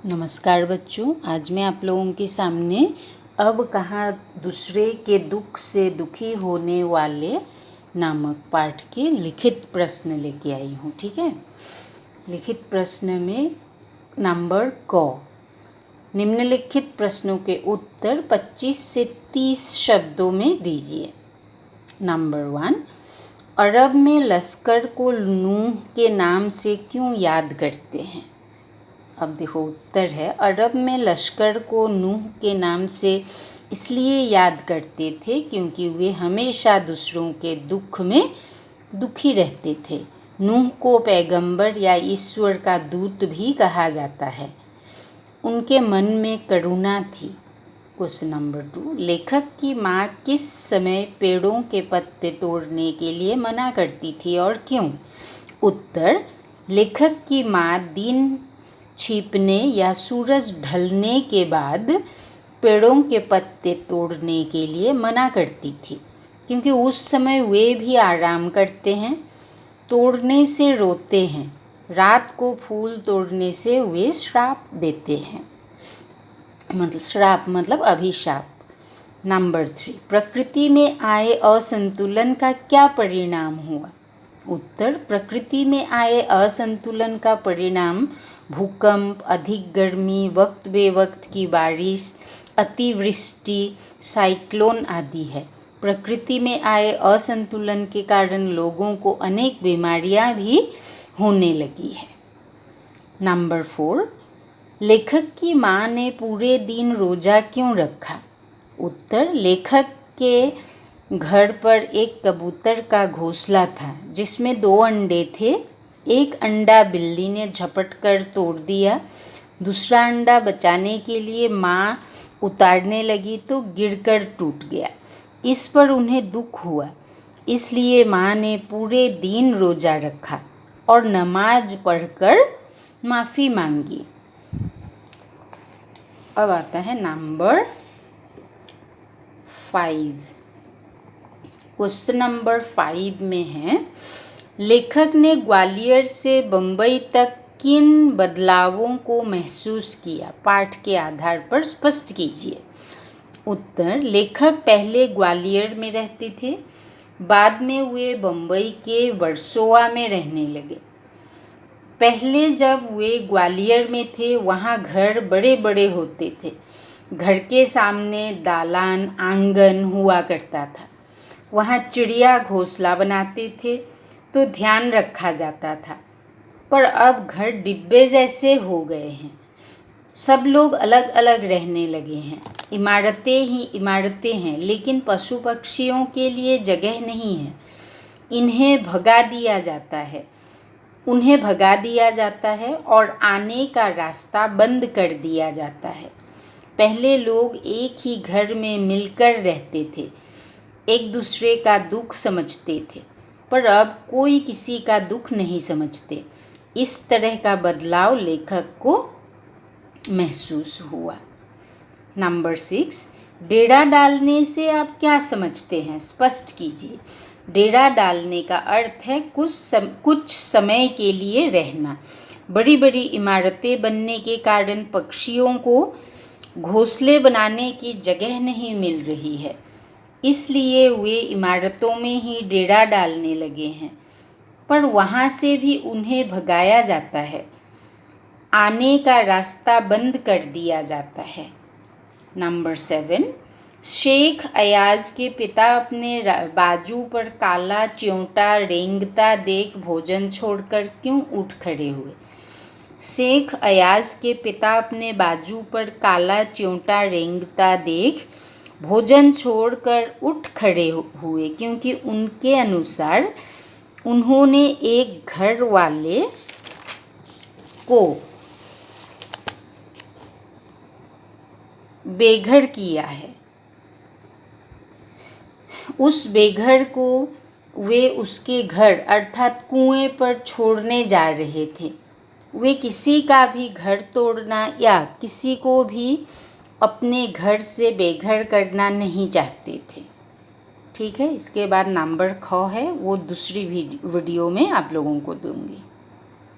नमस्कार बच्चों, आज मैं आप लोगों के सामने अब कहाँ दूसरे के दुख से दुखी होने वाले नामक पाठ के लिखित प्रश्न लेके आई हूँ। ठीक है, लिखित प्रश्न में नंबर क, निम्नलिखित प्रश्नों के उत्तर 25 से 30 शब्दों में दीजिए। नंबर 1, अरब में लश्कर को नूह के नाम से क्यों याद करते हैं? अब देखो उत्तर है, अरब में लश्कर को नूह के नाम से इसलिए याद करते थे क्योंकि वे हमेशा दूसरों के दुख में दुखी रहते थे। नूह को पैगंबर या ईश्वर का दूत भी कहा जाता है। उनके मन में करुणा थी। क्वेश्चन नंबर 2, लेखक की माँ किस समय पेड़ों के पत्ते तोड़ने के लिए मना करती थी और क्यों? उत्तर, लेखक की माँ दिन छिपने या सूरज ढलने के बाद पेड़ों के पत्ते तोड़ने के लिए मना करती थी क्योंकि उस समय वे भी आराम करते हैं, तोड़ने से रोते हैं। रात को फूल तोड़ने से वे श्राप देते हैं, मतलब श्राप मतलब अभिशाप। नंबर 3, प्रकृति में आए असंतुलन का क्या परिणाम हुआ? उत्तर, प्रकृति में आए असंतुलन का परिणाम भूकंप, अधिक गर्मी, वक्त बेवक्त की बारिश, अतिवृष्टि, साइक्लोन आदि है। प्रकृति में आए असंतुलन के कारण लोगों को अनेक बीमारियां भी होने लगी है। नंबर 4, लेखक की माँ ने पूरे दिन रोज़ा क्यों रखा? उत्तर, लेखक के घर पर एक कबूतर का घोंसला था जिसमें 2 अंडे थे। एक अंडा बिल्ली ने झपट कर तोड़ दिया। दूसरा अंडा बचाने के लिए माँ उतारने लगी तो गिरकर टूट गया। इस पर उन्हें दुख हुआ, इसलिए माँ ने पूरे दिन रोज़ा रखा और नमाज पढ़कर माफ़ी मांगी। अब आता है नंबर 5। क्वेश्चन नंबर 5 में है, लेखक ने ग्वालियर से बम्बई तक किन बदलावों को महसूस किया? पाठ के आधार पर स्पष्ट कीजिए। उत्तर, लेखक पहले ग्वालियर में रहते थे, बाद में वे बम्बई के वर्सोवा में रहने लगे। पहले जब वे ग्वालियर में थे वहाँ घर बड़े बड़े होते थे। घर के सामने दालान आंगन हुआ करता था। वहाँ चिड़िया घोंसला बनाते थे तो ध्यान रखा जाता था। पर अब घर डिब्बे जैसे हो गए हैं। सब लोग अलग अलग रहने लगे हैं। इमारतें ही इमारतें हैं, लेकिन पशु पक्षियों के लिए जगह नहीं है। उन्हें भगा दिया जाता है और आने का रास्ता बंद कर दिया जाता है। पहले लोग एक ही घर में मिलकर रहते थे, एक दूसरे का दुख समझते थे, पर अब कोई किसी का दुख नहीं समझते। इस तरह का बदलाव लेखक को महसूस हुआ। नंबर 6, डेरा डालने से आप क्या समझते हैं? स्पष्ट कीजिए। डेरा डालने का अर्थ है कुछ समय के लिए रहना। बड़ी बड़ी इमारतें बनने के कारण पक्षियों को घोंसले बनाने की जगह नहीं मिल रही है, इसलिए वे इमारतों में ही डेरा डालने लगे हैं, पर वहाँ से भी उन्हें भगाया जाता है। आने का रास्ता बंद कर दिया जाता है। नंबर 7, शेख अयाज के पिता अपने बाजू पर काला च्योंटा रेंगता देख भोजन छोड़कर क्यों उठ खड़े हुए? शेख अयाज के पिता अपने बाजू पर काला च्योंटा रेंगता देख भोजन छोड़कर उठ खड़े हुए क्योंकि उनके अनुसार उन्होंने एक घर वाले को बेघर किया है। उस बेघर को वे उसके घर अर्थात कुएं पर छोड़ने जा रहे थे। वे किसी का भी घर तोड़ना या किसी को भी अपने घर से बेघर करना नहीं चाहते थे। ठीक है, इसके बाद नंबर ख है, वो दूसरी वीडियो में आप लोगों को दूंगी।